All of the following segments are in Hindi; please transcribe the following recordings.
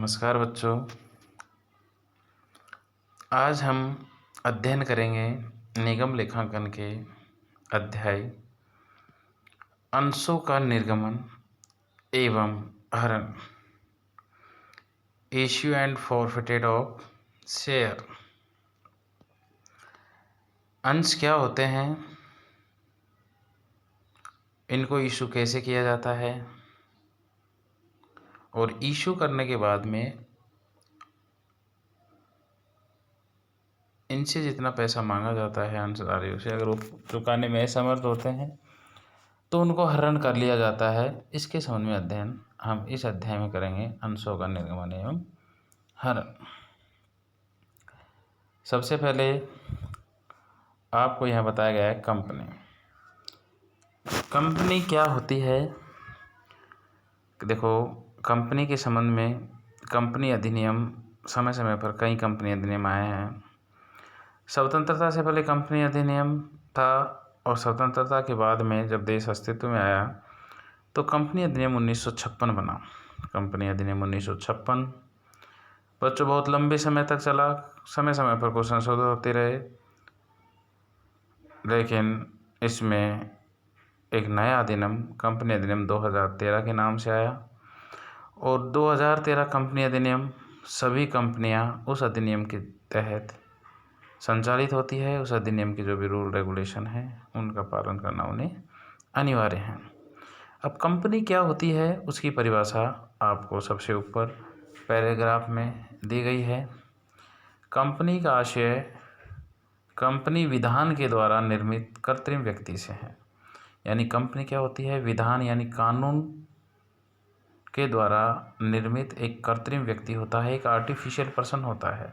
नमस्कार बच्चों। आज हम अध्ययन करेंगे निगम लेखांकन के अध्याय अंशों का निर्गमन एवं हरण, issue and forfeited of share. अंश क्या होते हैं, इनको इशू कैसे किया जाता है और इशू करने के बाद में इनसे जितना पैसा मांगा जाता है अंशधारियों से, अगर वो चुकाने में असमर्थ होते हैं तो उनको हरण कर लिया जाता है। इसके संबंध में अध्ययन हम इस अध्याय में करेंगे, अंशों का निर्गमन एवं हरण। सबसे पहले आपको यहाँ बताया गया है कंपनी। कंपनी क्या होती है, देखो कंपनी के संबंध में कंपनी अधिनियम, समय समय पर कई कंपनी अधिनियम आए हैं। स्वतंत्रता से पहले कंपनी अधिनियम था और स्वतंत्रता के बाद में जब देश अस्तित्व में आया तो कंपनी अधिनियम 1956 बना। कंपनी अधिनियम 1956 बच्चों बहुत लंबे समय तक चला। समय समय पर कुछ संशोधन होते रहे, लेकिन इसमें एक नया अधिनियम कंपनी अधिनियम 2013 के नाम से आया और 2013 कंपनी अधिनियम सभी कंपनियां उस अधिनियम के तहत संचालित होती है। उस अधिनियम के जो भी रूल रेगुलेशन हैं उनका पालन करना उन्हें अनिवार्य है। अब कंपनी क्या होती है उसकी परिभाषा आपको सबसे ऊपर पैराग्राफ में दी गई है। कंपनी का आशय कंपनी विधान के द्वारा निर्मित कृत्रिम व्यक्ति से है। यानी कंपनी क्या होती है, विधान यानी कानून के द्वारा निर्मित एक कृत्रिम व्यक्ति होता है, एक आर्टिफिशियल पर्सन होता है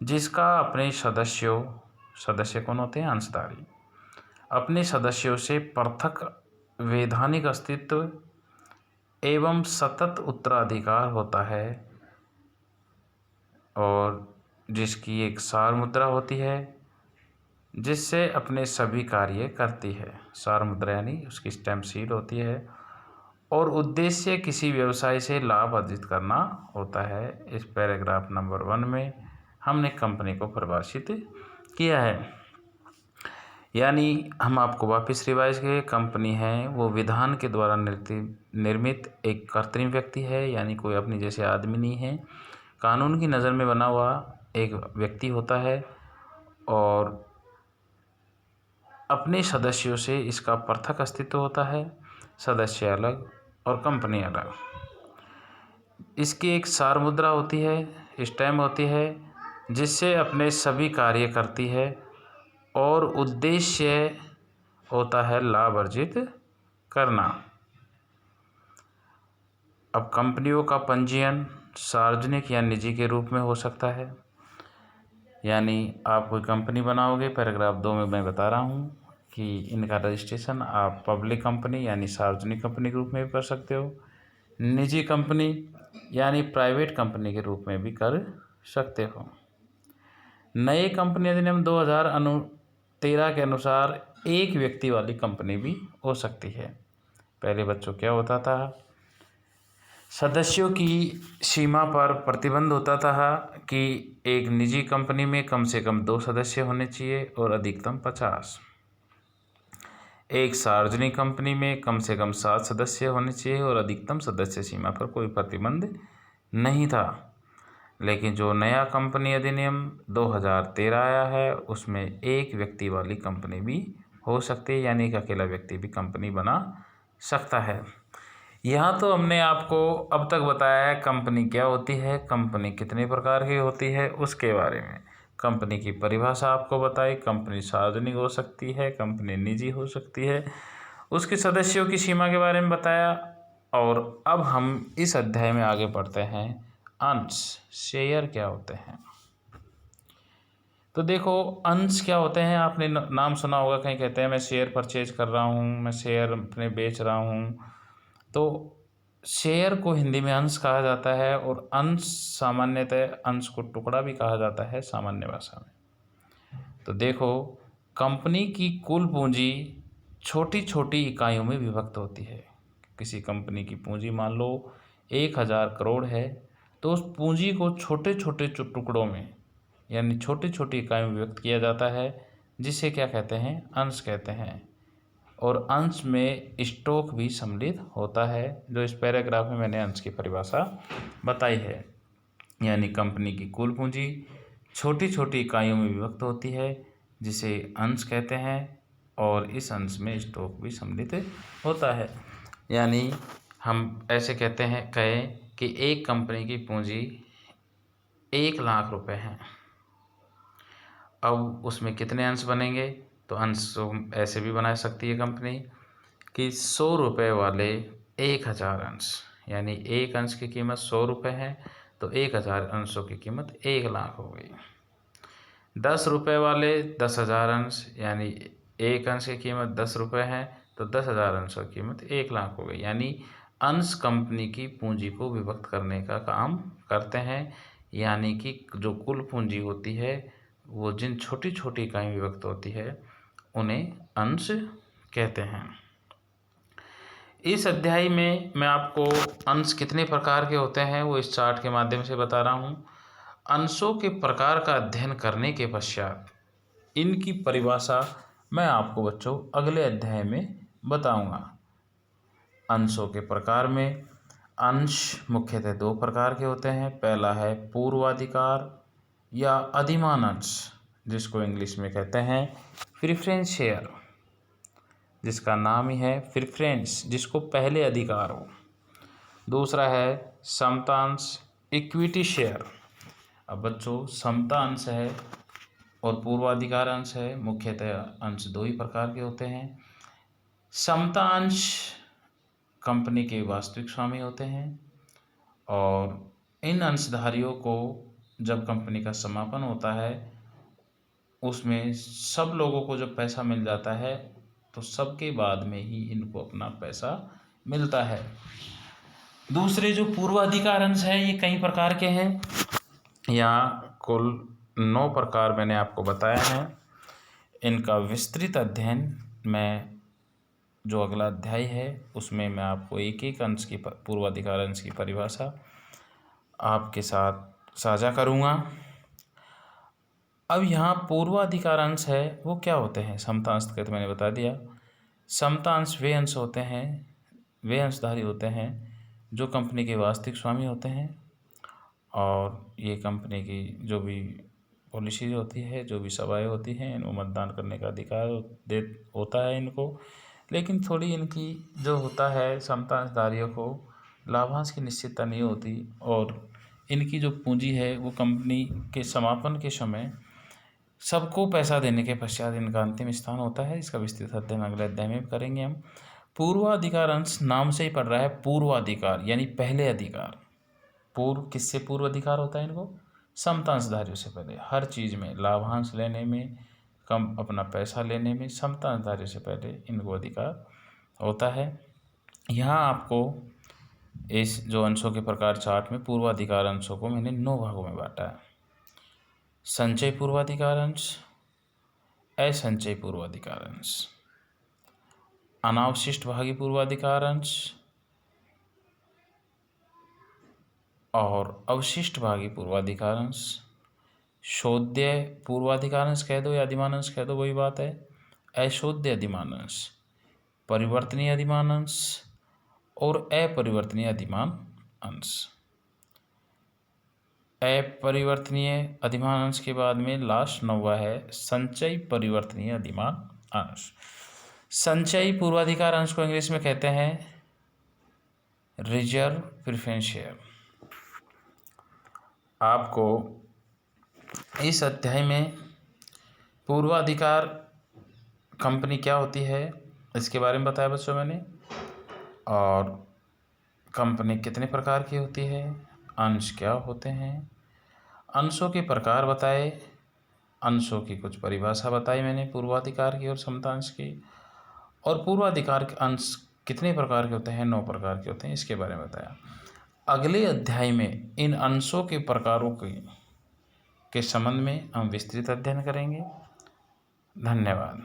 जिसका अपने सदस्य कौन होते हैं, अंशधारी, अपने सदस्यों से पृथक वैधानिक अस्तित्व एवं सतत उत्तराधिकार होता है और जिसकी एक सार मुद्रा होती है जिससे अपने सभी कार्य करती है। सार मुद्रा यानी उसकी स्टैम्प सील होती है और उद्देश्य किसी व्यवसाय से लाभ अर्जित करना होता है। इस पैराग्राफ नंबर 1 में हमने कंपनी को परिभाषित किया है। यानी हम आपको वापस रिवाइज करें, कंपनी है वो विधान के द्वारा निर्मित एक कृत्रिम व्यक्ति है, यानी कोई अपनी जैसे आदमी नहीं है, कानून की नज़र में बना हुआ एक व्यक्ति होता है और अपने सदस्यों से इसका पृथक अस्तित्व होता है, सदस्य अलग और कंपनी अलग। इसकी एक सार मुद्रा होती है, स्टैम्प होती है जिससे अपने सभी कार्य करती है और उद्देश्य होता है लाभ अर्जित करना। अब कंपनियों का पंजीयन सार्वजनिक या निजी के रूप में हो सकता है। यानी आप कोई कंपनी बनाओगे, पैराग्राफ 2 में मैं बता रहा हूँ कि इनका रजिस्ट्रेशन आप पब्लिक कंपनी यानी सार्वजनिक कंपनी के रूप में भी कर सकते हो, निजी कंपनी यानी प्राइवेट कंपनी के रूप में भी कर सकते हो। नए कंपनी अधिनियम 2013 के अनुसार एक व्यक्ति वाली कंपनी भी हो सकती है। पहले बच्चों क्या होता था, सदस्यों की सीमा पर प्रतिबंध होता था कि एक निजी कंपनी में कम से कम 2 सदस्य होने चाहिए और अधिकतम 50। एक सार्वजनिक कंपनी में कम से कम 7 सदस्य होने चाहिए और अधिकतम सदस्य सीमा पर कोई प्रतिबंध नहीं था। लेकिन जो नया कंपनी अधिनियम 2013 आया है उसमें एक व्यक्ति वाली कंपनी भी हो सकती है, यानी एक अकेला व्यक्ति भी कंपनी बना सकता है। यहाँ तो हमने आपको अब तक बताया है कंपनी क्या होती है, कंपनी कितने प्रकार की होती है उसके बारे में, कंपनी की परिभाषा आपको बताई। कंपनी सार्वजनिक हो सकती है, कंपनी निजी हो सकती है, उसके सदस्यों की सीमा के बारे में बताया। और अब हम इस अध्याय में आगे बढ़ते हैं, अंश शेयर क्या होते हैं। तो देखो अंश क्या होते हैं, आपने नाम सुना होगा, कहीं कहते हैं मैं शेयर परचेज कर रहा हूँ, मैं शेयर अपने बेच रहा हूँ। तो शेयर को हिंदी में अंश कहा जाता है और अंश सामान्यतः अंश को टुकड़ा भी कहा जाता है सामान्य भाषा में। तो देखो कंपनी की कुल पूंजी छोटी छोटी इकाइयों में विभक्त होती है। किसी कंपनी की पूंजी मान लो 1000 करोड़ है तो उस पूंजी को छोटे छोटे टुकड़ों में यानी छोटी छोटी इकाइयों में व्यक्त किया जाता है, जिसे क्या कहते हैं, अंश कहते हैं। और अंश में स्टॉक भी सम्मिलित होता है, जो इस पैराग्राफ में मैंने अंश की परिभाषा बताई है। यानी कंपनी की कुल पूंजी छोटी छोटी इकाइयों में विभक्त होती है, जिसे अंश कहते हैं, और इस अंश में स्टॉक भी सम्मिलित होता है। यानी हम ऐसे कहते हैं, कहें कि एक कंपनी की पूंजी 1,00,000 रुपए है। अब उसमें कितने अंश बनेंगे, तो अंश ऐसे भी बना सकती है कंपनी कि 100 रुपये वाले 1,000 अंश, यानी एक अंश की कीमत 100 रुपये है, तो 1,000 अंशों की कीमत 1,00,000 हो गई। 10 रुपये वाले 10,000 अंश, यानी एक अंश की कीमत 10 रुपये है, तो 10,000 अंशों की कीमत 1,00,000 हो गई। यानी अंश कंपनी की पूंजी को विभक्त करने का काम करते हैं। यानी कि जो कुल पूंजी होती है वो जिन छोटी छोटी इकाई में विभक्त होती है उन्हें अंश कहते हैं। इस अध्याय में मैं आपको अंश कितने प्रकार के होते हैं वो इस चार्ट के माध्यम से बता रहा हूँ। अंशों के प्रकार का अध्ययन करने के पश्चात इनकी परिभाषा मैं आपको बच्चों अगले अध्याय में बताऊंगा। अंशों के प्रकार में अंश मुख्यतः 2 प्रकार के होते हैं। पहला है पूर्वाधिकार या अधिमान अंश, जिसको इंग्लिश में कहते हैं प्रेफरेंस शेयर, जिसका नाम ही है प्रेफरेंस, जिसको पहले अधिकार हो। दूसरा है समता अंश, इक्विटी शेयर। अब बच्चों समता अंश है और पूर्वाधिकार अंश है, मुख्यतः अंश 2 ही प्रकार के होते हैं। समता अंश कंपनी के वास्तविक स्वामी होते हैं, और इन अंशधारियों को जब कंपनी का समापन होता है उसमें सब लोगों को जब पैसा मिल जाता है तो सबके बाद में ही इनको अपना पैसा मिलता है। दूसरे जो पूर्वाधिकार अंश है ये कई प्रकार के हैं। यहाँ कुल 9 प्रकार मैंने आपको बताया है। इनका विस्तृत अध्ययन मैं जो अगला अध्याय है उसमें मैं आपको एक एक अंश की पूर्वाधिकार अंश की परिभाषा आपके साथ साझा करूँगा। अब यहाँ पूर्वाधिकार अंश है वो क्या होते हैं। समता अंश का तो मैंने बता दिया। समता अंश वे अंश होते हैं, वे अंशधारी होते हैं जो कंपनी के वास्तविक स्वामी होते हैं, और ये कंपनी की जो भी पॉलिसी होती है, जो भी सभाएँ होती हैं, इनको मतदान करने का अधिकार होता है इनको। लेकिन थोड़ी इनकी जो होता है समता अंशधारियों को लाभांश की निश्चितता नहीं होती, और इनकी जो पूंजी है वो कंपनी के समापन के समय सबको पैसा देने के पश्चात इनका अंतिम स्थान होता है। इसका विस्तृत अध्ययन अगले अध्याय में करेंगे हम। पूर्वाधिकार अंश नाम से ही पड़ रहा है पूर्वाधिकार, यानी पहले अधिकार। पूर्व किससे पूर्व अधिकार होता है इनको, समता अंशधारियों से पहले। हर चीज़ में लाभांश लेने में, कम अपना पैसा लेने में समता अंशधारियों से पहले इनको अधिकार होता है। यहाँ आपको इस जो अंशों के प्रकार चार्ट में पूर्वाधिकार अंशों को मैंने 9 भागों में बांटा है। संचय पूर्वाधिकार अंश, असंचय पूर्वाधिकार अंश, अनावशिष्ट भागी पूर्वाधिकार अंश और अवशिष्ट भागी पूर्वाधिकार अंश। शोध्य पूर्वाधिकार अंश कह दो या अधिमान अंश कह दो, वही बात है। अशोध्य अधिमान अंश, परिवर्तनीय अधिमान अंश और अपरिवर्तनीय अधिमान अंश। अपरिवर्तनीय अधिमान अंश के बाद में लास्ट 9वां है संचयी परिवर्तनीय अधिमान अंश। संचयी पूर्वाधिकार अंश को इंग्लिश में कहते हैं रिजर्व प्रेफरेंस शेयर। आपको इस अध्याय में पूर्वाधिकार कंपनी क्या होती है इसके बारे में बताया बच्चों मैंने, और कंपनी कितने प्रकार की होती है, अंश क्या होते हैं, अंशों के प्रकार बताए, अंशों की कुछ परिभाषा बताई मैंने पूर्वाधिकार की और समता अंश की, और पूर्वाधिकार के अंश कितने प्रकार के होते हैं, 9 प्रकार के होते हैं, इसके बारे में बताया। अगले अध्याय में इन अंशों के प्रकारों के संबंध में हम विस्तृत अध्ययन करेंगे। धन्यवाद।